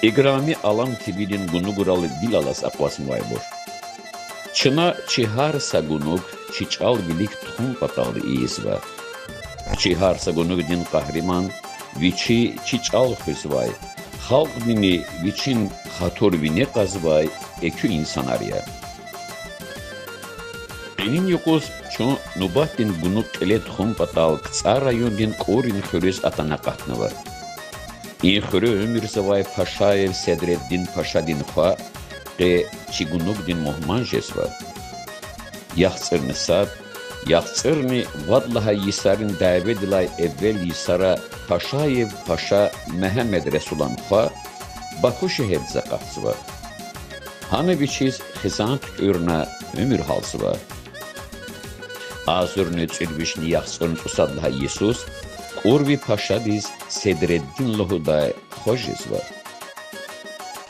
Играми алам тибидин гуну гуралы дил алас аквасм вайбор. Чына чихар сагунук чичал билик тхум паталды иисва. Чихар сагунук дин кахриман вичи чичал хысвай. Халк бини вичин хатор вине казвай экю инсанария. Энин юкус чун нубатин гунук келе тхум патал кца район дин корин хөрес атанакатнывар. این خورو میرزوای پاشای سدردین پاشا دین خوا که چیگونوک دین مهمان جسوا یخسر نساد یخسرنی والله یسارین دعوه دلای اول یسارا پاشای پاشا محمد رسولان خوا باکو شهد زقافزوا همه بیچیز خزانت ürna ömür halsوا آزورنی چیلوشنی یخسرن usadlaha Yesus Urvi Paşadiz Sedreddin Lohuda Hojizva.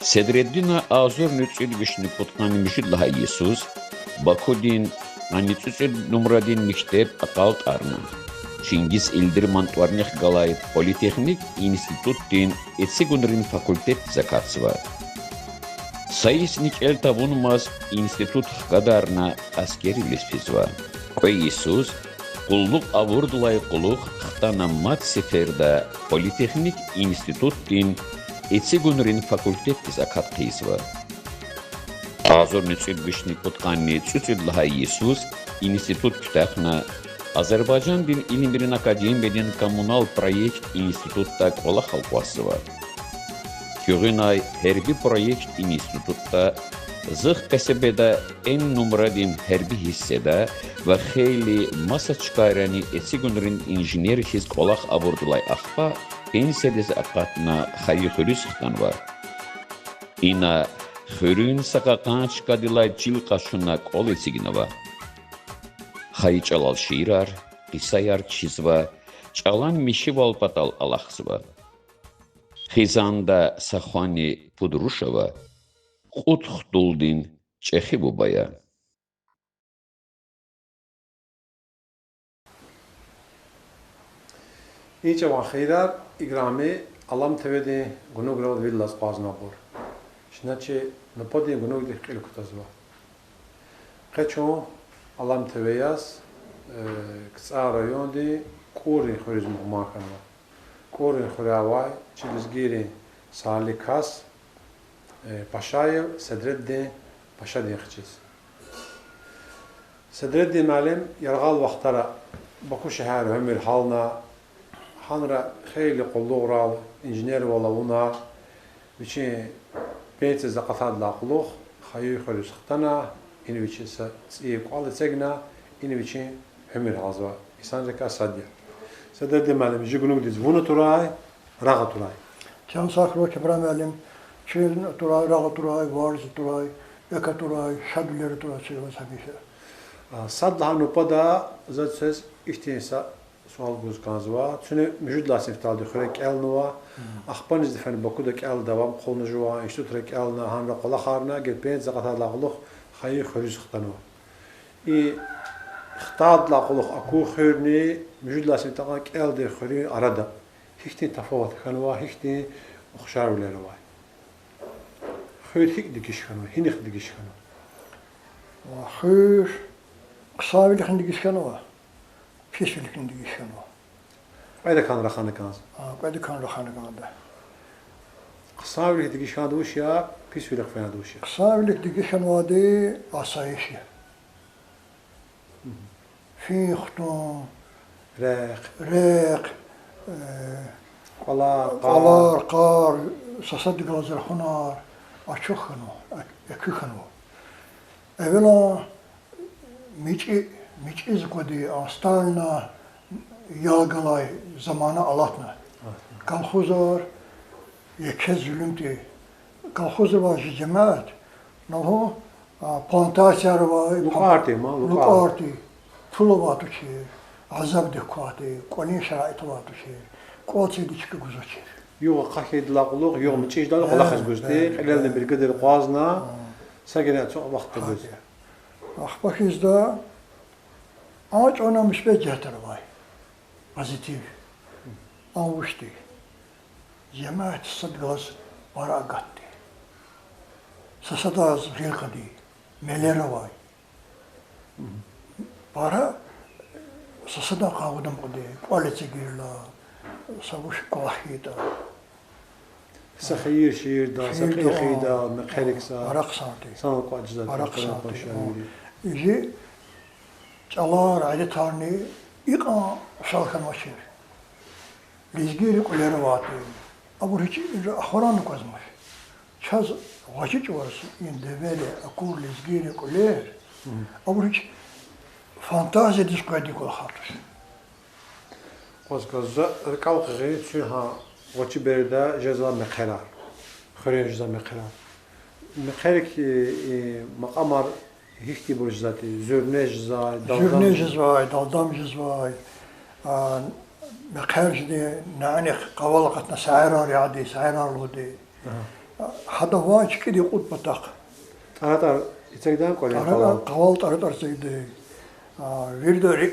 Sedreddina Azur Nützül Vişni Putkani Mişidlaha Yesus, Bakudin Anitüzül Numradin Miktep Akalt Arna. Çingiz İldirman Tvarnih Galayet Politeknik İnstituttin Etsigunrin Fakultet Zakatsva. Sayısnik el tavunmaz İnstitut Kadarna Askeri Lispizva. Koy Yesus, Kulluk avurdulay kulluk xtanammat seferde Politeknik İnstituttin Etsigunrin Fakultet Zakat Qizva. Azor Nützül Vişni Putkanni Tsütsüdlaha Yesus İnstitut Kütahna Azerbaycan Din İlimbirin Akademiyedin Kommunal Proyekt İnstitutta Kola Halkvasıva. Köyünay Herbi Proyekt İnstitutta Zıx qəsəbədə en numradin hərbi hissədə və xeyli masa çıxarəni Etsigunrin injiner hiz qolaq avurdulay axpa pensiyadəz aqatına xayi xürü sıxdan var. İna xürün saqaqan çıxadılay cil qaşuna qol etsigina var. Xayi çalal şiirar, qisayar çizva, çalan mişi valpatal alaxsıva. Xizanda saxvani pudruşava, Qutx duldin Çexi bubaya. هیچ وقت خیرار اگرامی علام تودی گناه گرود ویلاس باز نبود. شنچه نپودی گناه دی خیلی کتازوا. قچون علام تویاس کسارایون دی کوری خریز مقام کنه. کوری خریوای چیزگیری سالی کاس پاشای صدرت دی پاشا دی خچیز. صدرت دی معلم یرغال وقترا بکو شهر همیر حالنا هنرا خیلی قلوق رال انجینیر ولونا وچی بيت زقطات لاقلوخ خيو خرج ختنا إنه ويشي سي قال سجنا إنه ويشي همير هذا إنسان جك أسادية سدد معلم جيكونو ديز فونا تراي راغ تراي كان ساخرو كبر معلم شيل تراي راغ تراي وارز تراي يكا تراي شابلير تراي شيء وساميشه صد لها نبدا زاد سز إختيسا سوال جوز كانزوا تونه موجود لازم تالدي خريك ألنوا أخبارنز دفن بكودك أل دوام قلنا جوا إنشتو ترك ألنا هنرا قلا خارنا قد بين زقطات لاقلوخ خير خريج ختنوا اختاد لاقلوخ أكو خيرني موجود لازم تالك أل دي خري أرادا هيكتين تفاوت خنوا هيكتين أخشار ولا رواي خير هيك دقيش خنوا هنيخ دقيش خنوا خير قصابي اللي خندقش كانوا فيش اللي خندقش كانوا بعد كان رخانة كانز بعد كان رخانة كان ده قصابي اللي دقيش كان دوشيا فيش في لقفنا دوشيا قصابي اللي خندقش كانوا ده عصايشيا في خطون ريق قار صصدق غزر خنار أشوخنو أكوخنو أولا ميج إزقودي أستالنا يالغلاي زمانة ألاتنا كالخوزار يكز زلمتي كالخوزار واجي جماعت نهو بانتاسيار واي لوكارتي فلو واتو شير عذاب دكواتي قولين شرائط واتو شير قوتي ديشك غزو شير يو قاكيد لاقلوق يو متشيش دال ولا خز غزتي خلالنا بالقدر قوازنا ساقنا تو وقت غز أخباكيز دا آج أنا مش بجهتر واي بازيتيف أوشتي جماعة الصدقاز براغاتي سسداز غيرقدي مليرا واي برا سسدا قاودم قدي قوالتي غيرلا سوش قواحيدا سخير شير دا سقي خيدا مقهرك سا برقصاتي سانقو أجزاء برقصاتي يجي جالار عادي تارني يقع شالكن ماشير ليزجيري قليرا واتي أبو هيك أخوران كوزمش شاز واجد ورس يندبالي أقول ليزجيري قلير أبو هيك فانتازي ديسكوادي كل خاطر واسكوز الكالق غير شنها واتش بردا جزا مقرار خرين جزا مقرار مقرك مقامر هيكتي برجزاتي زورني جزاي دالدام جزاي مقهر جدي نعني قوالقتنا سعيرار يعدي سعيرار لودي هذا واج كده يقود بطاق أنا يتقدم قولي قوال تردر سيدي ويردوري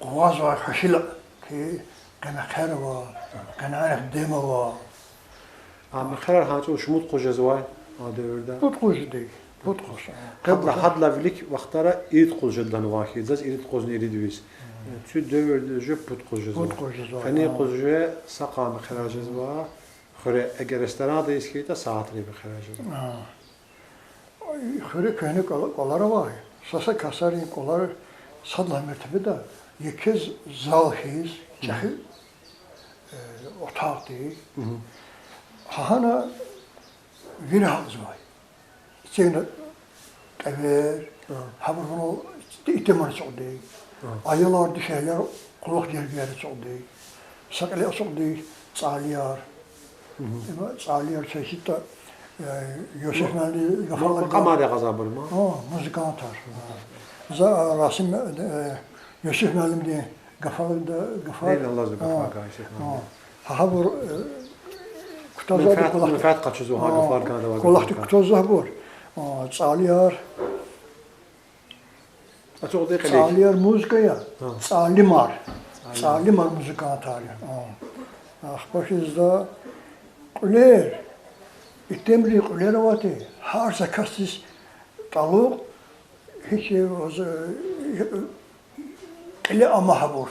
قواز وخشلة كي كان خير كان عارف ديما مقرار هاتو شموت قجزواي هذا وردا بتخش دي بتخش حد لفلك وقتها إيد قجدان واحد زاز إيد قزن إيد ويس تو دور جو بتخش خني قجة ساقا مقرار جزوا خره اگر استراد اسكيتا ساعت لي بخراج خره كهنه قولار واي ساسا كاسارين قولار صدلا مرتبه دا يكز زالهيز جهل otaqdi hana virahız var sen ever habunu ihtimal çoldu ayılar düşerler kulak yerleri çoldu sakale çoldu çalıyor çalıyor çeşitli Yosef Mali yafalar kamera kazanır mı? Müzikantar. Za Rasim Yosef Mali diye gafalında gafal. Ne Allah'ın gafal Yosef Mali. Ha bu kutazda kulak. Menfaat kaçıyor ha gafal kanada var. Kulakta kutazda bu. Çalıyor. Açık değil. Çalıyor müzikaya. Çalimar. Salim al muzikanı tali. Başızda kuler. İttemli kuler vati. Harsa kastis taluk hiç ile ama habur.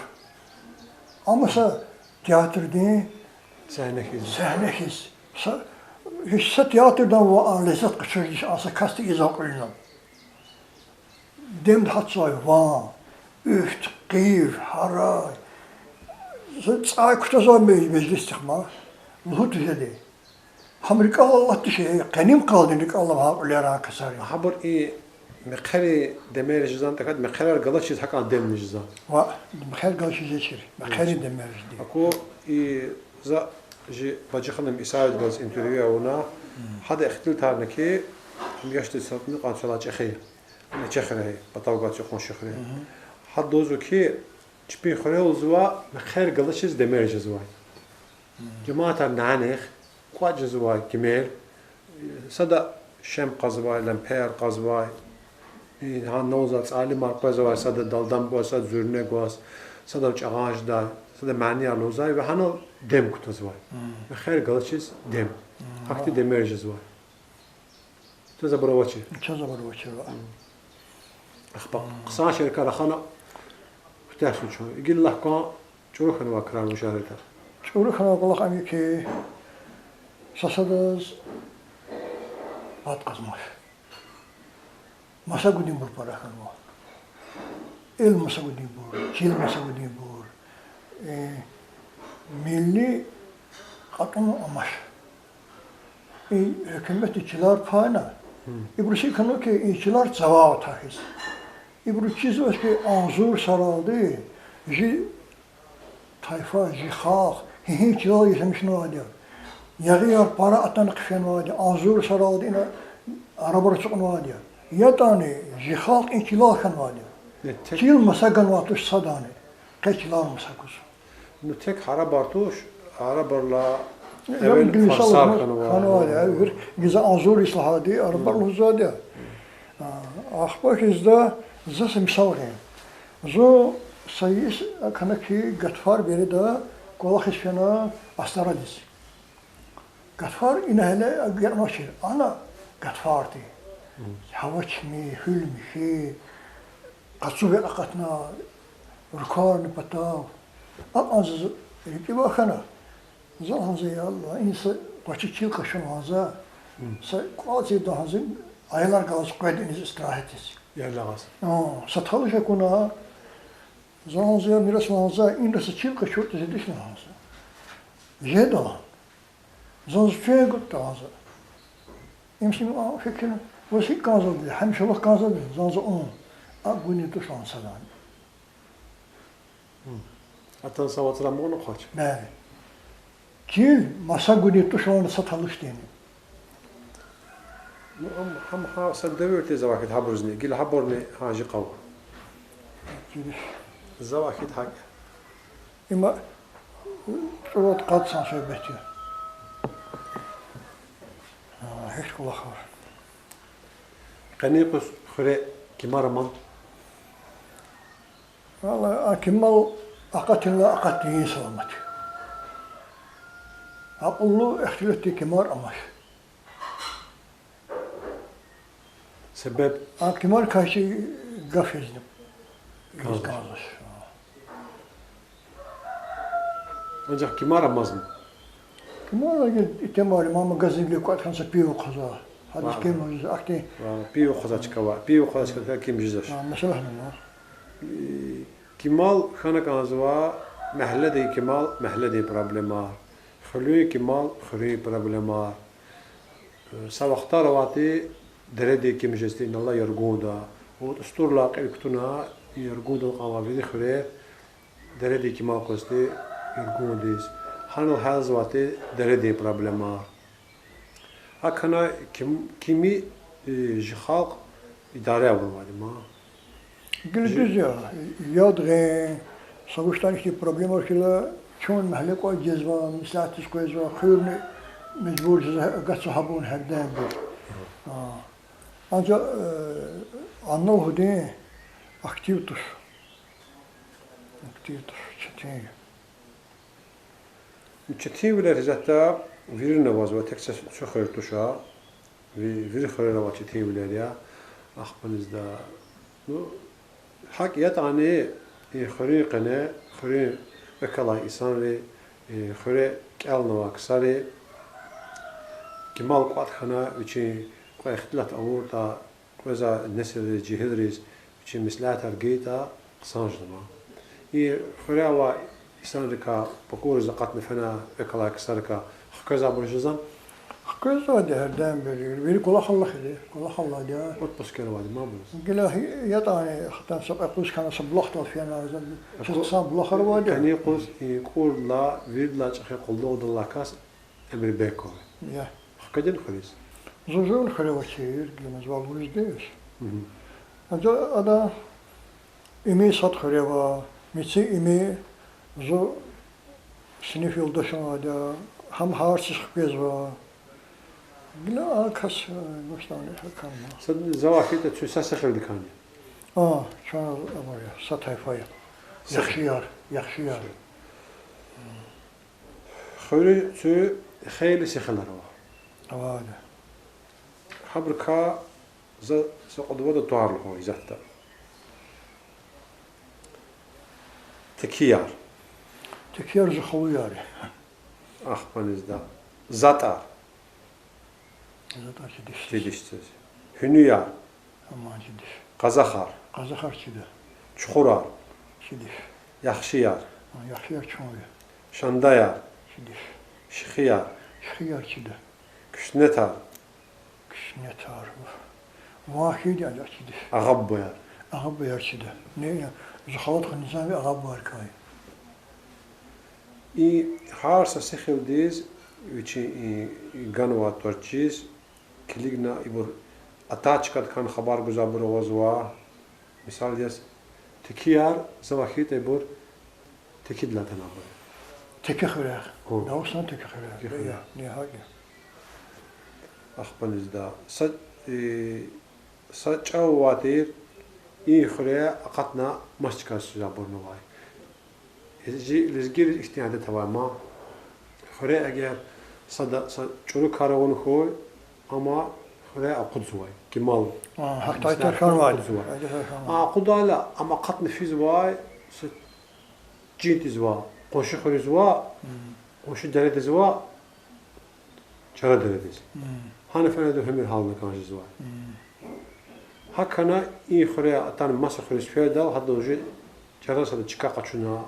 Amasa tiyatr değil. Sahnehiz. Hiç tiyatrdan va lezzet kaçırmış asa kasti izah kılınam. Dem hatsoy va üft qiyf haray. Ay kutazoy meclis çıkma. Lut dedi. Amerika Allah dişe qanim qaldınik Allah haqqlara kasar. Habur مقهر دمیر جزان تکات مقهر غلط چیز حقا دم نجزا. و مقهر غلط چیزی چیه؟ مقهر دمیر جدی. اكو ز جي باجي خدم إساعد باز انترفيو اونا هذا اختل تارنكي هم يشتي ساتني قان شلا چخي. چخره بتاوقات چخون شخره. حد دوزو كي چپی خورل زوا مقهر غلط چیز دمیر جزوای. جماعت نعنخ قاج جزوای كميل صدا شم قزوای لمپر قزوای han nozat ali markaz var sada daldan bu sada zürne goas sada çağaj da sada mani alozay ve hano dem kutuz var ve her galçiz dem hakti demerjiz var teza brovaçi var akhbaq qsa şirka rakhana kutasu ço igillah ka çorukhana vakran müşaharata çorukhana Allah ami ki sasadaz at qazmış masa gudin bur para kanwa el masa gudin bur çil masa gudin bur milli katın amaş hükümet içiler pana İbrişi kanı ki içiler cevap tahis İbrişi var ki anzur saraldı ji tayfa ji xalq hiç yol yaşamış ne var yarıyor para atan kıfen var anzur saraldı ina araba çıkın var ya tane jihak inkilal kan var Çil masagan vatuş sadane kaçlar masakus nu tek hara bartuş hara barla evvel farsar kan var ya bir giza anzur islahadi araba zade ahbak izda zas misal zo sayis kanaki gatfar beri da kolak işfena astaradis gatfar inahele germaşir ana gatfardi havaçmi hülmüşi قصوبي أقتنا ركان بتاع أبغى يجي بخنا زان زي الله إنس قشيل قشون هذا سقاطي ده هذا aylar gaz koydunuz istirahatız. Yerler gaz. Satılış ekuna zanzıya miras manza indası çil kaşurt edişin hazır. Jeda. Zanzıya gut hazır. İmsin fikrin vasik gazı bir hemşilik gazı bir zanzı on. Abuni tu şansadan. Hatta savatlar mı onu kaç? Ne? Çil masa günü tu şansa satılış deni. هم ها سندويرت زواكت حبرزني قيل حبرني حاجة قوة زواكت حق إما صوت قد سانسوي بيتي هيش كل خبر قنيقس خري كمار من والله أكمل أقتل لا أقتل سلامتي أقول له اختلفتي كمار أمش sebep Kemal karşı gaf yazdım. Gazmış. Ancak kim aramaz mı? Kemal ihtimalim ama gazibli kuat kansa piyo kaza. Hadis kim akti. Piyo kaza çıkava. Piyo kaza çıkava kim cüzdaş. Mesela ne? Kemal xana kanzva mahallede Kemal mahallede problema. Xuluy Kemal xuluy problema. Savaqtar vati درده که مجلسی ان الله يرجودا و استور لاقي كتنا يرجودا قوابل خير درده که ما قصدي يرجوديس هنو حزواتي درده problema هكنا kimi جخاق idare avurmadı ma Gülüz ya yadgı savaştan işte problem var ki çoğun mahalle koy cezva mislatis koy cezva khırne mecbur gasahabun herden bir ancak anlav hudi aktif tuş Çetin. Çetin bile zaten verir ne vazgeçti tekrar çok hırtuşa verir xırla var çetin bile ya akbanızda bu hakiyat ani xırıqına xırı ekala insanı xırı kalna vaksari kemal qatxana için qehtlat avurta وإذا نسل جهدريز بشي مسلات هرجيتا صانجنا خلاوا إسانركا بقول زقات نفنا إكلا كسركا خكزا برجزان Kız var derden beri. Biri kulak Allah idi. Kulak Allah diye. وات بسكر وادي ما بس Gila yatani hatta sabah kuz kana sablah da fiyana azam. Çıksan bulakar var كان diye. يقول يقول لا فيد لا تخي قلدو ودلا كاس أمر بيكو Ya. خكجن خليس Zuzun xrevaçir, gilmez valguriz deyiz. Ancak ada imi sat xreva, mitsi imi zo sınıf yoldaşım ada, ham harçız xpez var. Gila alkas başlanır hakanma. صد زواحيته تسا سخل دكاني Çana amaya, satayfaya. Yaxşıyar, yaxşıyar. خيري تو خيل سخلر Avada. حبركا ز سقدوة الدوار هو يزتا تكيار Tekiyar zıxavuyar. أخبانizda زاتار Zaten çidiş. تيدشتز هنيار Aman çidiş. قزخار Qazakar çidi. çukurar Çidiş. yaxşıyar Yaxşıyar çoğuya. şandayar Çidiş. şixiyar Şiyar çidi. küsnetar Ne tarif? Vahid ya çidi. ağabbayar Ağabey çidi. Ne ya? Zıxavat nizami ağabey kay. i harsa sexildiz içi ganwa torçiz kiligna ibur ataçkat kan xabar guzabur wazwa misal dias tekiyar zavahit ibur tekidla tanabur Teke xırak. Hu. Davsan teke xırak. Teke Ya xırak. nihayet. أخبنزدا سجواتير إخرى أقطنا مسكا سجابورنواي إذا لزجير اجتهاد تماما خرى أجر صدا شرو كارون خوي أما خرى أقدزواي كمال Hatta terkan var. أقدالا أما قطن في زواي جيت زوا قوش خري زوا قوش درد زوا شرا درد هانا فانا دو همير حالنا كانش زوا هكذا إيه خريا أتان ماسة خريس فيدا وهذا وجه جرس هذا تشكا قتشنا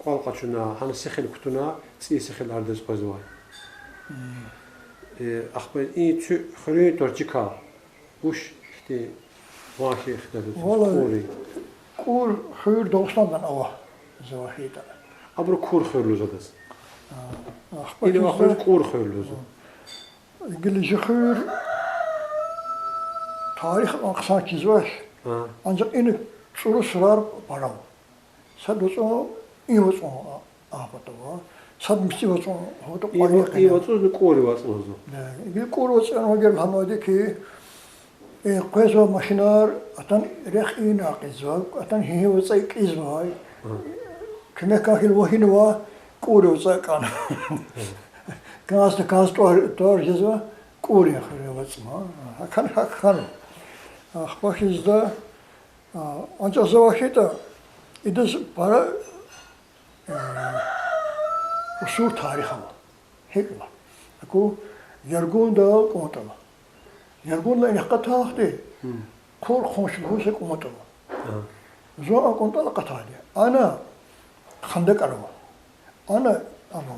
قال قتشنا هانا سخل كتنا سي سخل أردز قزوا أخبر إيه تو خريا ترجيكا وش إختي واحد إختي والله. كوري Kur xür doğustandan ava. Zavahida. أبرو كور خير لوزادس Axbar إيه أخبر كور خير لوزا Gilici xür tarih aksan çizmiş. Ancak ini çuru sırar parav. Sad o iyi olsun afata var. Sad misi olsun hoda إيه إيه وتوز كوري واسمه Bir kur olsun o gel hanıdı ki Qezo maşinar atan rex ina qizva atan hihi olsa qizva. Kime kahil vahin va kur olsa kan. Kaz tor jezva kur ya khare vatsma. Hakan. Baxizda ancaq zavahita ides para usul tarixi var. Hekma. Aku yargun da kontama. Yargunla inqata axdi. Kol xonşluğu kontama. Zo kontala qatadi. Ana xandak arava. Ana ama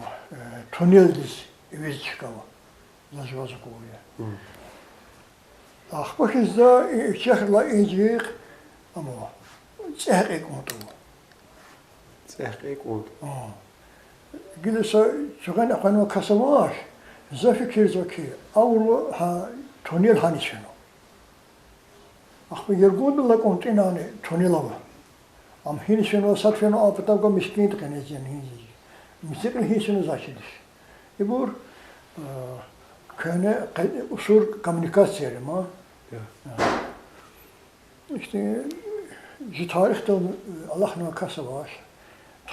tuneldiz eviz çıkava. Nazvazı koyuyor. Baxizda şehirla incik ama çehqi kontama. تحقيق وانت Gilisa çoğun aqanma kasamaş. Zafikir zaki. Avru ha tunel hani şunu. Axbi yergun la kontinane tunelava. Am hin şunu satfenu apta ko miskin tkenecen hizi. Misikl hi şunu zaşidiş. İbur kane usul komünikasyon ma. İşte tarihte Allah na kasavaş.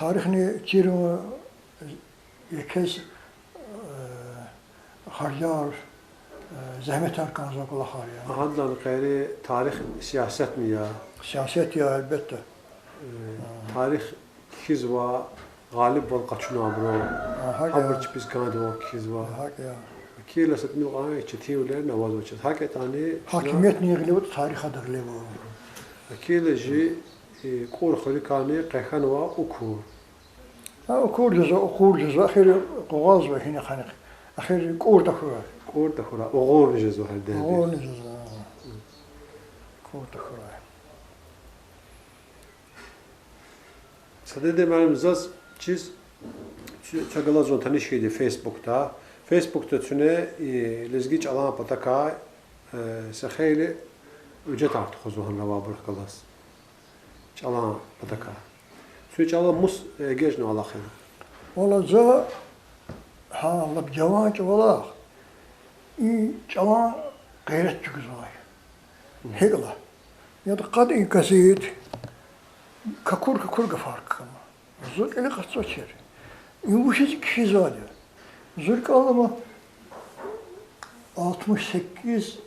tarihini çirimi kez harcar zahmet arkanıza kula harcar. Ahadlan gayri tarih siyaset mi ya? Siyaset ya elbette. Tarih kizva galip ol kaçına bro. Haber çıpis kandı o kizva. Hak ya. Kila satmil qana çetiyorlar navaz uçat. Haketani Hakimiyet niye geliyor? Tarih adır geliyor. Kila ji kor xalikani qehan va ukur. أكور جزء أخير قواز وهنا خنق أخير كور تخرج Kor da khura oğur jezu halde. قور جزء كور تخرج Sadede benim zaz çiz çagalazon tanışıydı Facebook'ta. Facebook'ta tüne lezgiç alan pataka sehayli ücret artık o zaman ravabır kalas. Çalan pataka. Süreç alan mus gecno alakın. والله زا ها الله بجواج والله جوان غيرت جزواي هيلا يد قد كسيت ككور قفارك كما زوج اللي قصو شير يوشي كشي زاد زوج الله 68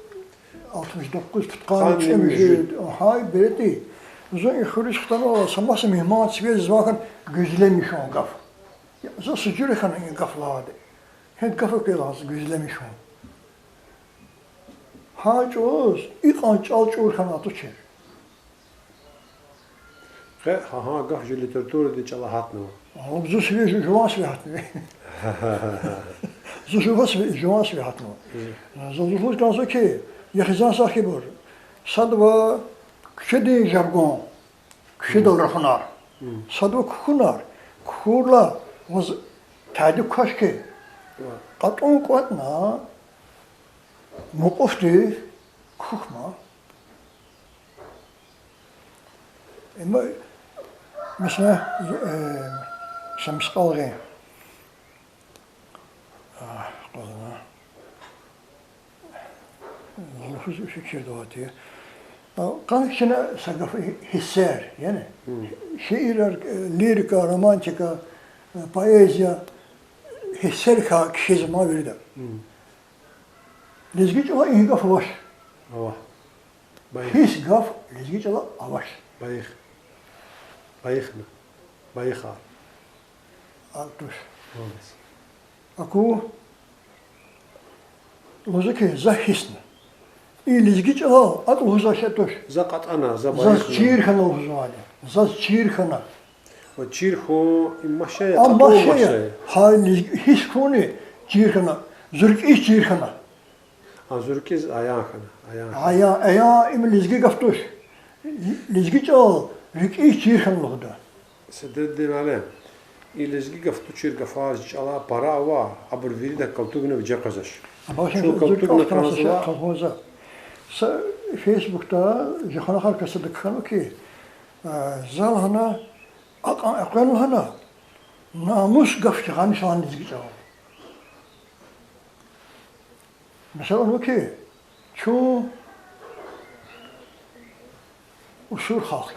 69 tutqan çemjid hay bereti زوج خرج خطنا سماس مهمان سبيل زواكن gözlemiş on gaf. Ya sıcırı kanı gafladı. Hep gafı kılas gözlemiş on. Hac oz ilk an çalçur kanatı çer. Ha gaf je literatурă de çalahat nu. Oğlum zu seviye juvan sevihat ne? Zu juvan sevihat ne? Zalufuz kansa ki yaxizan sahibi var. Sadva kedi jargon. Kedi rafnar. Sadva kukunar. Kukurla was تعدي كشكي قطعون قطنا موقفتي كوخما إما مثلا شمس قلغي قلنا نفوز فكر دواتي قال شنا سقف حسار يعني شعر ليريكا رومانتيكا poezya hisser kişi zaman verir. Lezgiç ama iyi gaf avaş. His gaf lezgiç ama avaş. Bayıkha. Altuş. Aku lozaki zahisne. İyi lezgiç ama at loza şatoş. Zakat ana Zaz zabayıkha. çirkana lozali. Zaz çirkana. O çirho immaşaya Ama şey, hayır his konu çirkana. Zürk iş çirkana. Azurkiz ayakana. Aya im lizgi gaftuş. Lizgi çal. Zürk iş çirkana logda. Sededin ale. İlizgi gaftu çir gafar çala para va. Abur veri de kaltugunu vece kazaş. Ama şimdi zürk kalhoza. Facebook'ta jahana halkası dıkkanı ki zalhana أقل هنا ناموس قفش غاني شان نزقي جواب مثلا وكي شو وشور خاخي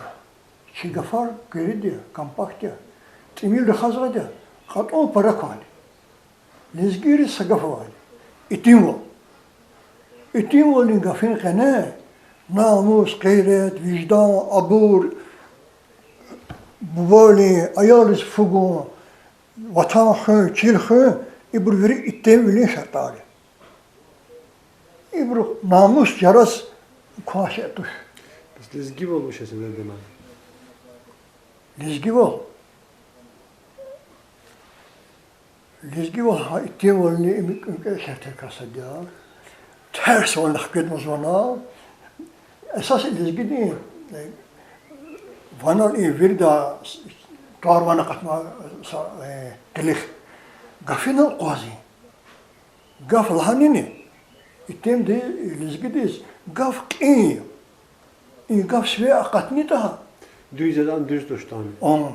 شي قفار قريدي كامباكتيا تميل لخزرة دي خطو براكوالي نزقيري سقفوالي اتيمو لنقفين قناة ناموس قيرت وجدان عبور Böyle ayarız fugu, vatanı, çilhı, ibru veri ittemili şartları. İbru namus yaras kuaşetuş. Lizgi olmuş aslında demen. Lizgi ol. Lizgi ol ha ittemili imkan şartlar kasadı. Ters olmak gitmez ona. Esas lizgi değil. Vanal virda tarvana katma telik gafina qazi gaf lahanini item de lizgidis gaf qi gaf shwe aqatni ta Düzeden düz dostan. on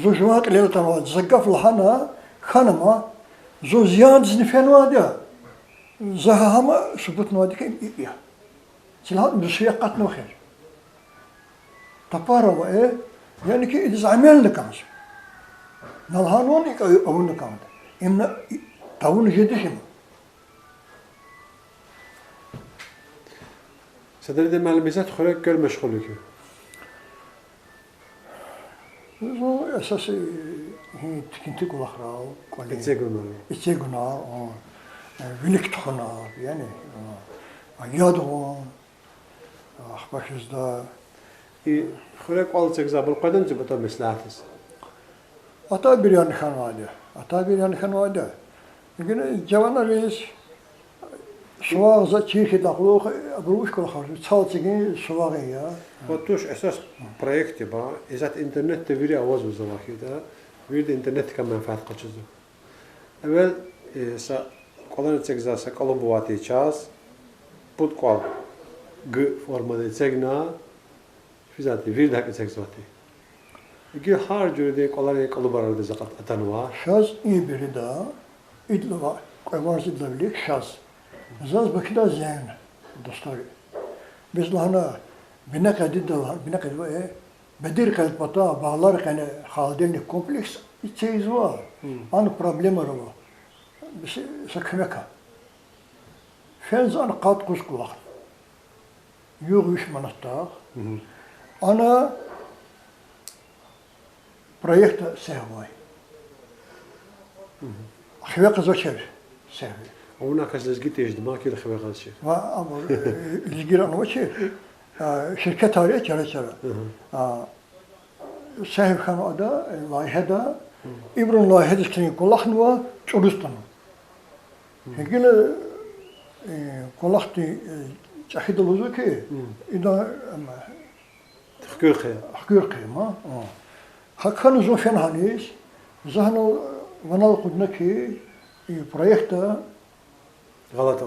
zo jwat lelta zagaf lahana khanama zo ziyan znifenwada zahama subut nwadike ya silah bishwe qatno khair تبارو يعني كي إذا عمل لك عمش نالهانون إك أبون كامد إمنا تاون جديشم سدرد معلومات خلاك كل مشغول كيو زو أساسي هي تكنتي كل أخراو كولي تسيقون إتسيقنا ويلك تخنا يعني يادون أخبار شزدا خلاك قال تجزاب القدم تبغى مصلحتس أتا بيران خان وادا لكن جوانا ريس شواغ زا تشيخي داخلوخ أبروش كل خارج تصالتين شواغية وتوش أساس بروجكت با إذا الإنترنت تفيري أواز وزواكي دا ويرد الإنترنت كمان فات قتشزو أول سا قلنا تجزا سا قلم بواتي چاس بود قال ج فرمانه تجنا في ذاتي ويرد هك تجزواتي يجي هار جودي قلنا قلب برا دزقت أتنوا شاز إيه بريدا إدلوا قوارز إدلوا شاز زاز بكدا زين دستوري بس لهنا بنقد إدلها بنقد وإيه بدير كانت بطا bağlar كان خالدين كومبلكس يتسيزوا أنا problem روا بس سكمكا فنز أنا قاد قوس كواخ يوغيش منطقة أنا بروجكت سهواي خواق زوجة سهوي هناك لزقيت يجدما كده خبير هذا الشيء وأمر الجيران وشيء شركة تاريخ كذا سهل خانو أدا لايهدا إبرون لايهدا كني كلخنوا شورستانو هكذا كلختي جاهد لوزكي إذا حكير قيمة هكذا زوجين هنيش زهنو ونال قدنا كي بروجكت غلط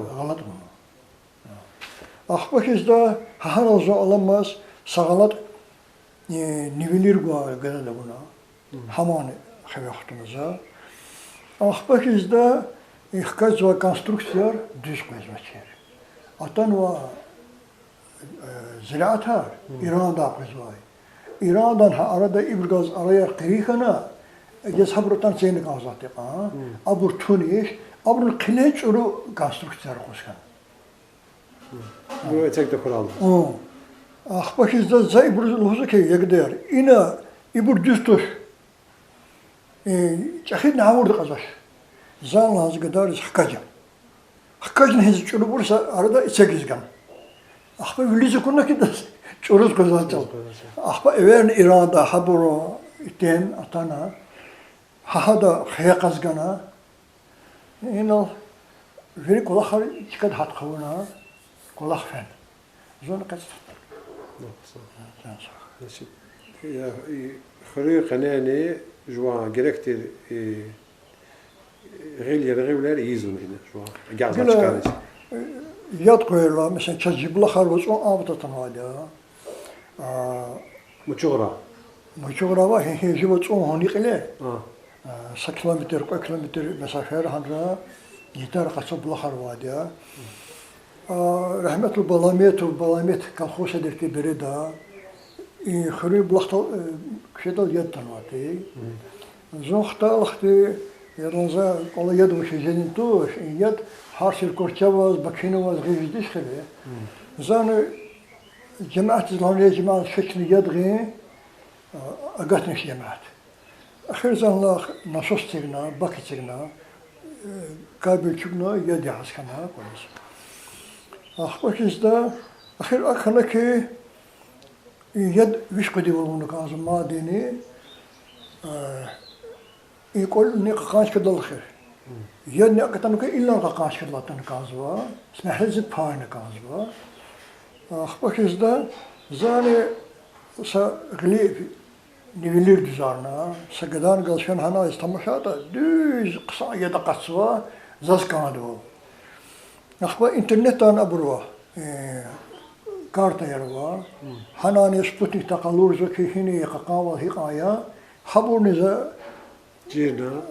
أخبار إذا هذا زو علماس سغلط nivelir guar gelen buna hamane xevaxtımıza axbakizda ihkaz ve konstruksiyon düz koyacak. Atan ve ziraatar İran'da koyacak. İran'dan arada İbrgaz araya qirikana yazhabrutan seni kazatı qa. Abur Tunis, abur qilech uru konstruksiyon qo'shgan. Bu etekte kuraldı. Ахпахизда за ибрузлузаке ягдер ина ибурдустуш чахид наурд казаш зан лазгадар хакажа хакажн хез чурбурса арада ичегизган ахпа вилизе кунна кидас чурус казачал ахпа эверн иранда хабуро итен атана хахада хаяказгана ина вери колахар чикад хатхавна колахфен зон кац يا خريج قناني جوا جركتي غير ولا يزون هنا جوا قاعد كارج ياد قويلا مثلا تجيب لخر وصو آبطة تنوالي مجغرا وهي جيب وصو هوني قلي 6 كيلومتر 10 كيلومتر مسافة هندرا يتار قصب لخر وادي رحمة البلاميت كان خوش درتي بريدا خريب لخطل كشدل يد تنواتي زوختا لختي يرنزا قال يد وش جنتوش يد حارس الكورتشاواز بكينواز غيجديش خليه زان جماعة الهونية جماعة شكل يد غي أقاتنش جماعة أخير زان لا نصوص تيغنا باكي تيغنا قابل تيغنا يد يحسكنا كويس أخبركيزدا أخير أخنا كي يد وش قدي والله كازم ما ديني يقول نقاش كده الخير يد نقطة كي إلا نقاش كده تنكازوا اسمه حزب هاي نكازوا أخبركيزدا زاني سغلي نيفيلير دزارنا سجدان قالشان هنا استمشاتا دوز قصا يد قصوا زاز كانوا أخبار إنترنت أنا أبروه كارتا يروه هناني سبوتنيك تقالور زكي هني قاقاوة هقايا حبور نزا جينا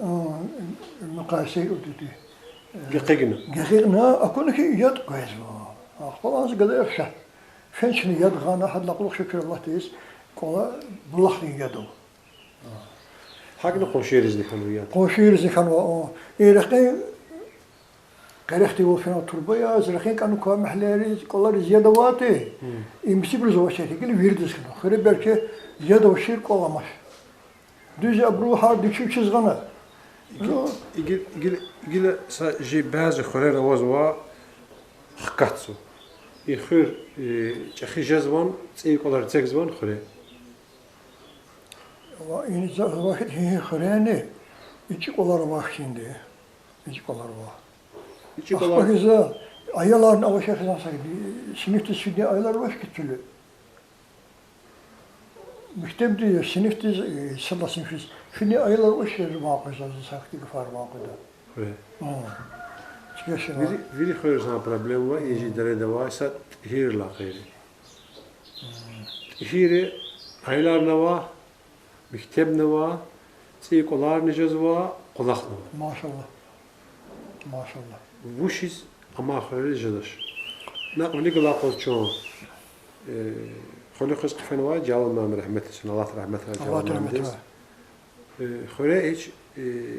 مقاسي أدتي قيقنا أكون كي يد قيزوا أخبار أنس قد أفشى فنشني يد غانا حد لقلق شكر الله تيس قولا بلخني يدو Haklı koşuyoruz dikanı ya. Koşuyoruz dikan o. İraqin Gerekti o fena turba ya, zırhın kanı kuva mahleri kollar ziyade vatı. İmsi bir zor şey değil, virdiz kanı. Xire belki ziyade o şirk olamaz. Düz abru har dikşu çizgana. İgil sadece bazı xörer avaz var. Xkatsu. İxir çaxi jazvan, çey kollar çekzvan xöre. Ama ini vakit xirene içi kollar var şimdi. İçi kollar var. İçi kollar. Bakıza ayaların avaşakından saydı. Sinifte şimdi ayalar var ki türlü. Mektepte sinifte sabah sinifte. Şimdi ayalar var ki vakıza sakti kafar vakıda. Evet. Viri xörer sana problem var. İyi derede var. Sat hir laqiri. Hiri ayalar ne var? Mektep ne var? Çey kollar necaz var? Kolak ne var? Maşallah. Maşallah. Bu şiz ama xörer jadaş. Ne onu gılaqoz çoğun. خلي خش قفنوا جاول ما رحمته سن الله رحمته جاول ما مدرس خوري هيك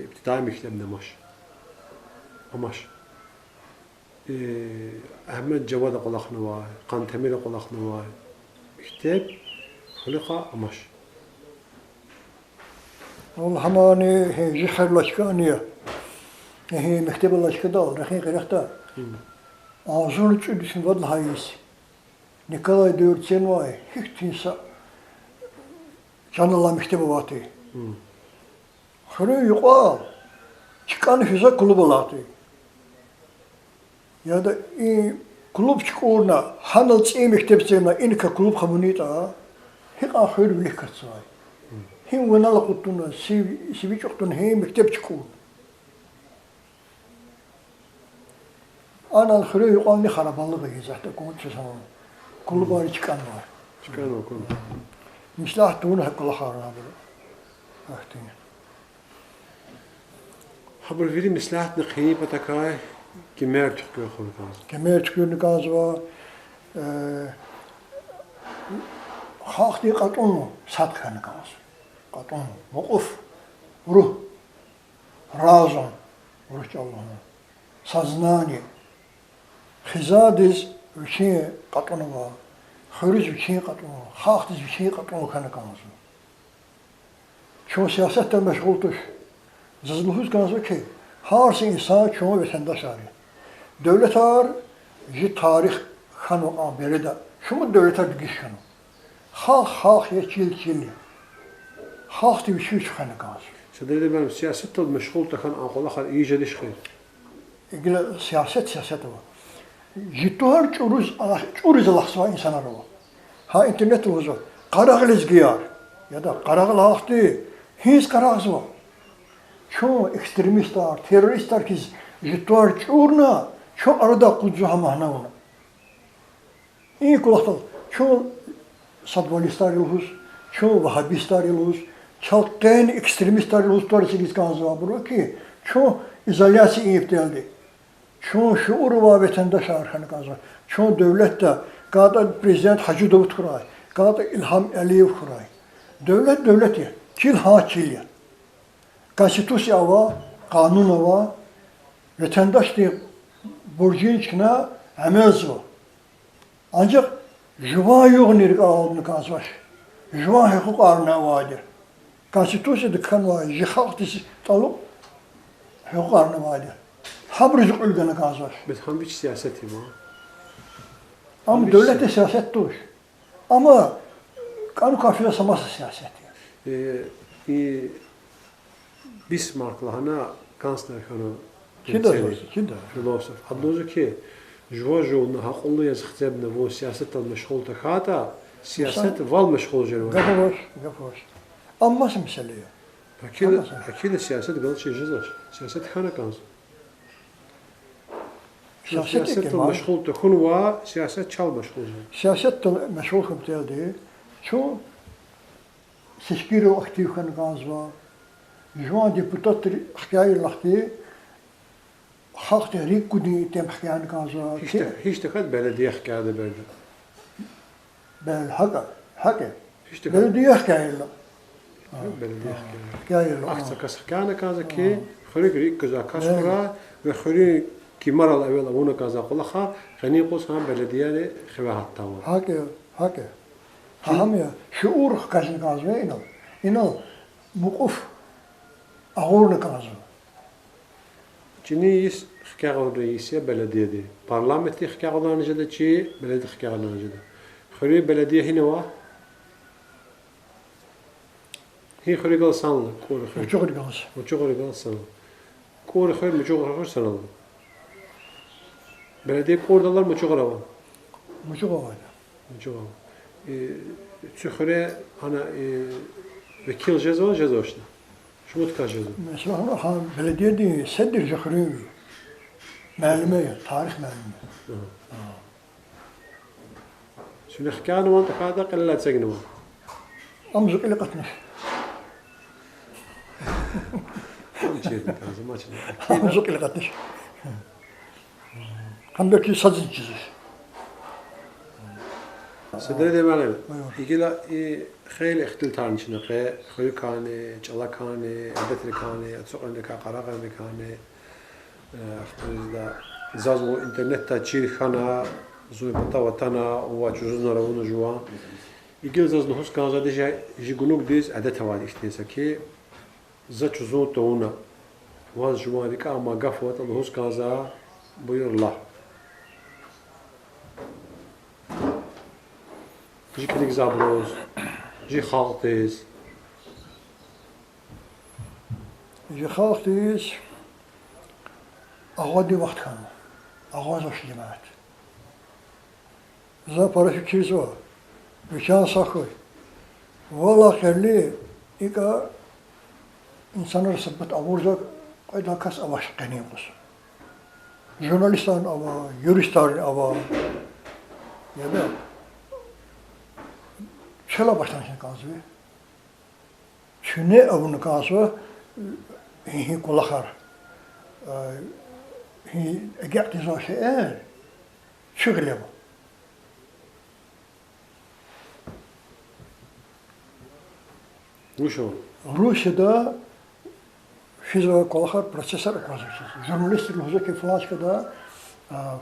ابتدائي مكتبنا ماش أماش أحمد جواد قلقنا واي قان تمير قلقنا واي مكتب خلقة أماش والله هماني هي جخر لاشكانية هي مكتب لاشكدا رخي غيرتا ağzını çürüsün vadlı hayız. Nikolay Dörtsen vay, hiç tinsa canlı mektebi vatı. Xırı yuqal, çıkanı füze kulüp olatı. Ya da kulüp çıkığına, hanıl çiğ mektepseyna inka kulüp xamunita, hiç ahır bilik katsay. Hem vanalı kuttuna, sivi çoktun hem mektep çıkığına. Ana xırı yuqal ne xaraballı bey zaten konuşsa zaman. Kulüp var çıkan var. Çıkan o konu. Mislah tuğunu hakkı Allah harına böyle. Ahtin. Haber veri mislahat nıkhini patakay kemer çıkıyor xulkaz. Kemer çıkıyor nikaz var. Hak diye katonu satkı nikaz. Katonu. Mokuf. Ruh. Razum. Ruh Allah'ın. Saznani. Xizadiz şey katonu var. Xırız bir şey katonu var. Haqdiz bir şey katonu kanı kanısı. Çoğu siyasetten meşguldur. Zızlıhız kanısı ki, harsi insan çoğu vatandaş arıyor. Devlet ağır, tarih kanı berede. Şunu devlet ağır bir kanı. Halk ya çil. Halk diye bir şey kanı kanısı. Sadece ben siyasetle meşgul takan anqolakar iyice dişkhir. İlgili siyaset var. Jituhar çuruz lahsa insanlar var. Ha internet var. Karagılız giyar. Ya da karagıl haktı. Hiç karagız var. Çoğu ekstremistler, teröristler ki jituhar çurna çoğu arada kucu hamahna ona. İyi kulaktal. Çoğu sadvalistler yoluz, çoğu vahabistler yoluz, çalkın ekstremistler yoluz tuarisi gizganızı var. Buru ki çoğu izolyası iyi iptaldi. Çoğu şuur var vatandaş arkanı kazanır. Çoğu devlet de, kadar prezident Hacı Davut kuray, kadar İlham Aliyev kuray. Devlet ya, çil ya. Konstitusya var, kanun var, vatandaş diye borcun içine emez var. Ancak juva yok nirk ağabını kazanır. Juva hukuk arına vardır. Konstitusya kan var, jihak disi talıp hukuk arına vardır. Habrıcık ülkenin kazanır. Biz ham hiç siyaseti var. Ama devlet de siyaset dur. Ama kanun kafire saması siyaset. Bismarck'la hana kansler hana Kimdir? filosof. Haddozu ki juvajovna haqullu yazıqtebne bu siyasetle meşgul takata siyaset val meşgul jerva. Gafır. Amma mesele ya. Akile siyaset galı çejizaş. Siyaset hana kans. Siyasetle meşgul takun va siyaset çal meşgul. Siyasetle meşgul kumteldi. Çoğu seçkiri aktif kan kans var. Şu an deputat hikaye lahtı halk tehrik kudi tem hikaye kans var. Hiç de kad belediye hikaye de bel haka. İşte Belediye hikaye la. belediye Gel. Aksakas kana kaza ki xuri gri kaza kasura ve xuri ki maral evvel avuna kaza kulaha khani qos ham belediye xwe hatta var. Hake. Ham ya şuur kazın kazı ino. İno mukuf ağırlı kazı. Çini is xkağır reisi belediyede. Parlamenti xkağırlarını jede çi belediye xkağırlarını jede. Xuri belediye hinwa هي خريج الصنعة كور خريج Çok gaz. وشو خريج الصنعة كور خريج مشو خريج صنعة بلدي كور دولار مشو خريج Çok var. مشو شو خريج أنا وكيل جزء جزء شو متكا جزء Mesela han belediye değil, seddir zıhırıyor. Malumeye, tarih malumeye. شو نحكي وانت هذا قلة سجنوا Amzuk ile katmış. Amzuk ile katmış. Hamdaki sazın çiziş. سدري دي مالنا يجي لا خيل اختل تاني شنو خيل كاني جلا كاني عدت كاني اتسوق عندك قراغه كاني اختل دا زازو انترنت تا تشيل خنا زو بتا وطنا وجوزنا رونا جوا يجي زاز نحس كان زاد يجي جنوب ديز عدت واحد اختيسا كي زات زو تونا واز جواري كا ما قفوت نحس كان زا بير الله جي كليك زابروز جي خالطيز Je kalktıyız. Ağadı vakit kanı. Ağaz hoş cemaat. Za para fikiriz var. Mekan sakı. Valla kelli. İka insanlar sabit avuracak. Kayda kas avaş kanıyımız. Jurnalistan ava, yuristlerin ava. Ya da şöyle başlamışsın kazı. Şunu avunu kazı. هي كل آخر هي قاعد يزوج شغل يبغى وشو روسيا ده في كل آخر بروسيسور كذا جورناليست اللي هو كيف فلاش كده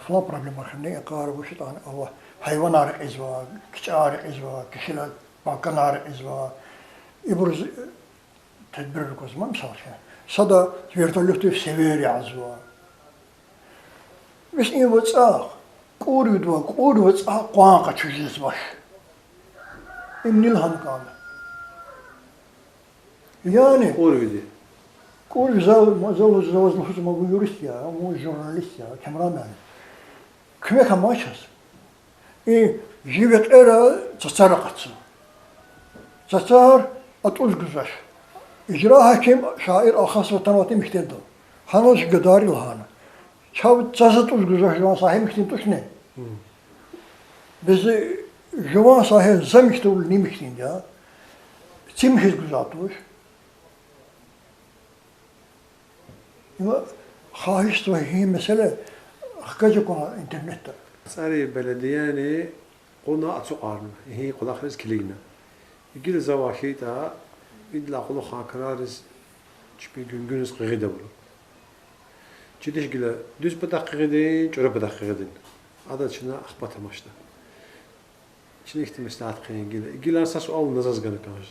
فلا بروبلم خلني أقارب وش طبعا هو حيوان عارق إزوا كش عارق إزوا كشلا باكن عارق إزوا يبرز تدبير الكوزمان مسافر Sada vertolyotü sever yazwa. Biz iyi vursa, kuru vursa, kuan kaçırız baş. İmnil hankalı. Yani. Kuru zavuz nüfusuma bu yurist ya, bu jurnalist ya, kameraman. Küme kamaşız. Jivet era çaçara kaçsın. Çaçar atuz güzel. İcra hakim şair ahas vatanvatı mihteldi. Hanos gıdari lahana. Çav çazat uzguzah juan sahip mihtin tuş ne? Bizi juan sahip zamihtul ni mihtin ya. Çim hiç güzatuş. Ama hahiş ve mesele hakikaten konu internette. Sari belediyeni qona atsuqarna. Hi qola khris kiligna. Yigil zawahita إدلا خلو خاكرارز شبي جنجونس قيدة برو. جديش قلا دوز بدق قيدين جرب بدق قيدين. هذا شنا أخبط ماشنا. شنا يختم استعاد قيدين قلا أساس أول نزاز قنا كاش.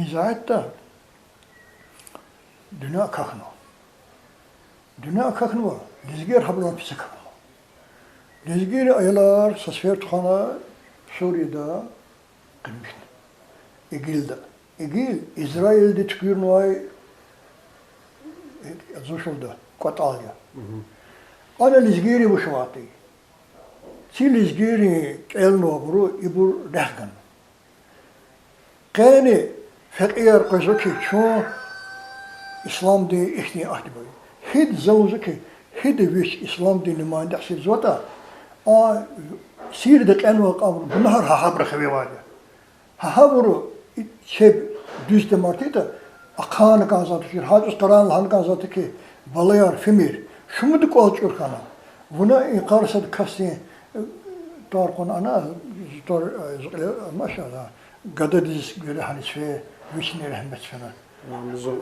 İzahette dünya kakno. Dünya kakno var. Dizger hablan pisi kakno. Dizgiri aylar sasfer tuğana Suriye'de kılmıştı. İgil'de. İgil, İsrail'de çıkıyor nuay zuşulda, Katalya. Ana dizgiri bu şuatı. Si dizgiri elno buru ibur dehgan. Kani fakir kızı ki çoğu İslam diye ihtiyaç var. Hid zavuzı ki hid viş İslam diye nümayende asir zota. سيردك أنو قبر بالنهار هحبر خبي واجه هحبرو شيء دوز دمارتيتا أقان كازات كير هاجس قران لهان كازات كي بليار فيمير شو مدك أوجور كنا ونا إقارسة كاستين دار كون أنا دار ما شاء الله قدر يقول حنيس في ويشني رحمة فينا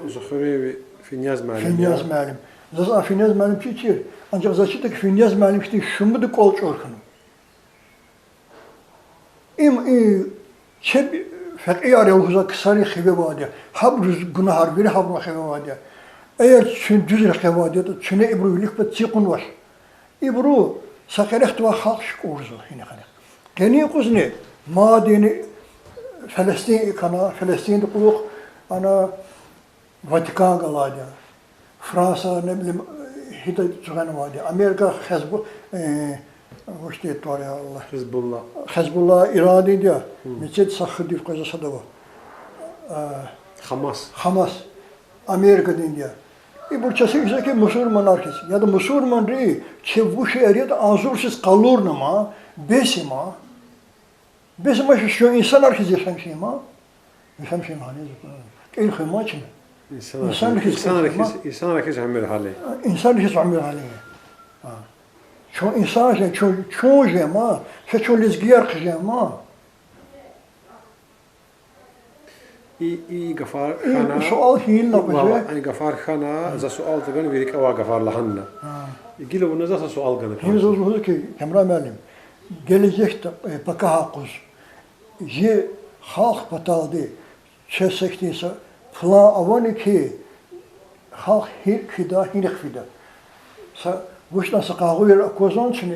زخري في نياز معلم في نياز معلم زاز في نياز معلم كتير أنجا زاشتك في نياز معلم كتير شو بدك قول شوركنو شب فقيه يالغوزا كساري خيبه واديا حبرز günahar biri habra خيبه واديا eğer çün düzre خيبه واديا çüne ibru lik bet siqun var ibru سكرت وخاش كورزو هنا خلق كني قزني ما ديني فلسطين كنا فلسطين تقولك أنا فاتيكان قلاديا فرنسا نبلي هيدا تغنى وادي أمريكا حزب وش تيتواري الله حزب الله إيراني ديا ميتشد سخدي في قزا صدوا حماس أمريكا ديا İburçası ise ki Müslüman herkes ya da Müslüman değil ki bu şehirde azursuz kalır ama besima şu insan herkes yaşamışım ha yaşamışım hani el khamaç mı insan herkes amir hali insan herkes amir hali şu insan şu jema şu lezgiyer jema إي غفار خانا سؤال هين نقصه أي غفار خانا إذا سؤال تقول ويريك أو غفار لهنا يجي له ونزا سؤال جنا هين زوجه ki Kemra Melim gelecekte bakahakuz je halk pataldı çesektiyse falan avani ki halk hida hinek fida sa وشنا سقاوير أكوزون شنو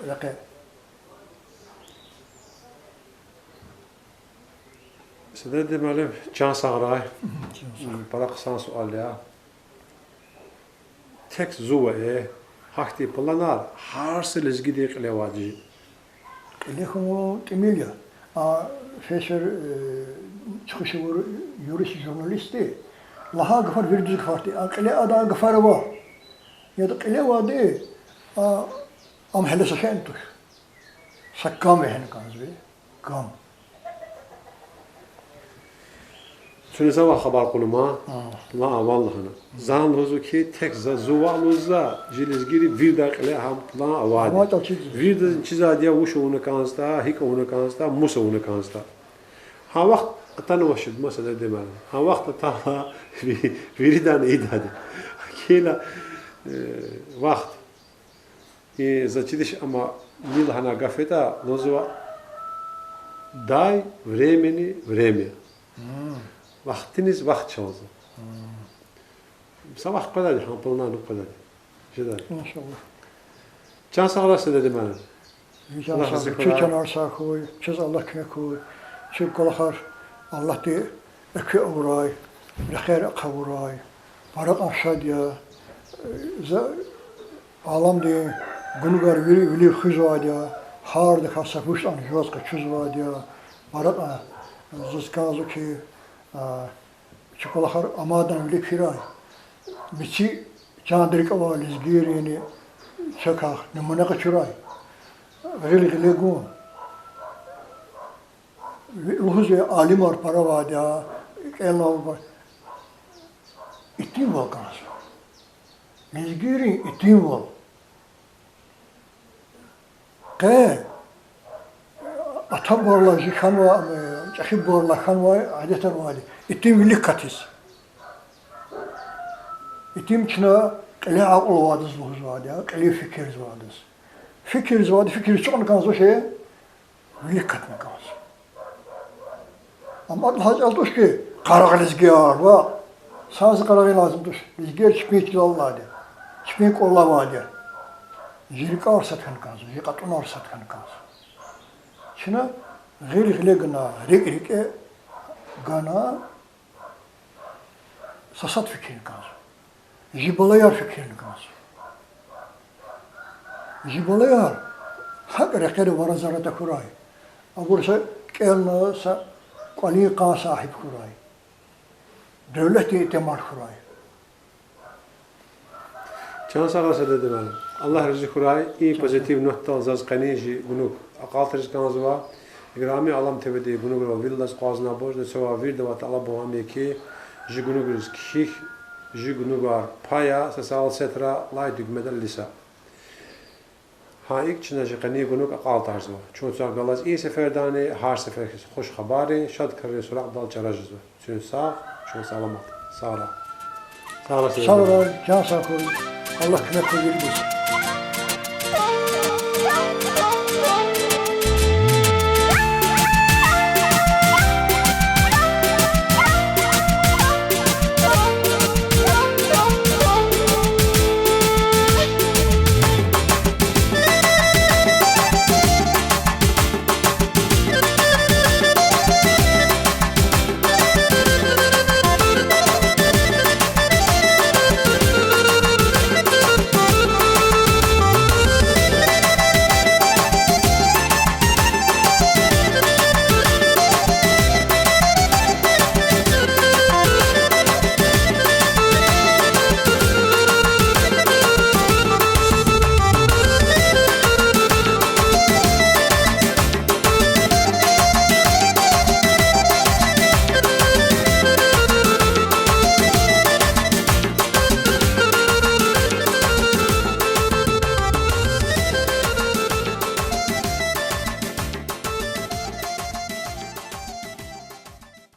لقى سدد مالف can sağray. Para kısan sual ya. Tek zuva hakti planar harsız gidik levaci. Lehu Emilya. Feşer çıkışı var yürüyüş jurnalisti. Laha gafar verdiği farklı. Akle ada gafar var. Ya da kle var de. Am hele saşentuş. Sakkam ve hen kanzbi. Kam. Şunu sabah haber konuma. La vallahi. Zan huzu ki tek zuvaluzza jilizgiri bir dakika ham plan avadi. Bir de çizadiya wuş onu kansta, hik onu kansta, musa onu kansta. Ha vakt tanımışız mesela demem. Ha vakt ta birinden idadi. Kila vakt. Зачитиш ама мил хана гафета назва дай время. Vaktiniz vakt çaldı. Sabah kadar hampılına nuk kadar. Şeyler. İnşallah. Can sağlasın dedim ben. Allah razı olsun. Çiğ canar sağ koy, çiz Allah kine koy, çiğ kolakar Allah de eki uğray, lekher kavuray, barak aşağı diye, alam de günügar vili hüz var diye, har de kasafuş an juz kaçuz var diye, barak zızkazı ki, çikolakar amadan vili kiray, biçi candrik avaliz girini çakak, numune kaçuray. غير غلقون وهذا عالم اور پروادا كلا اتنين والقاس مزغيري اتنين وال قال اتبرلا جكانوا جخبورلا كانوا عادة والي اتنين لكاتيس اتنين كنا قلي عقل وادز وهذا قلي فكر وادز fikir vardı, fikir çok kanzo şey, dikkat mi kanzo. Ama Allah almış ki, karagaliz giyar var, sazı karagaliz lazımdır. Biz gel çıkmayıcı Allah'dı, çıkmayık Allah vardı. Jirik arsat kan kanzo, jikatun arsat kan kanzo. Şuna gıyrıkle gına, rikrike gana, sasat fikir kanzo. Jibalayar fikirini kanzo. Jibalayar, hak rekeri varazarata kuray. Agursa kelna sa qalika sahip kuray. Devleti itimat kuray. Can sağlasa dedim ben. Allah rızı kuray, iyi pozitif nokta zaz kaniji bunu aqaltırız kanzva. İgrami alam tevdi bunu gro villas qazna boz de sova virde vat Allah bohame ki jigunu gürüz kişih jigunu var paya sasal setra lay dügmedel lisa. Ha ilk çınacı qani günü aqal tarzı var. Çünkü galaz iyi seferdane her sefer hoş habari şad karı surak dal çarajı. Çünkü sağ, çünkü sağlamak. Sağ ol. Sağ olasın. Sağ ol, can sağ ol. Allah kına koyur.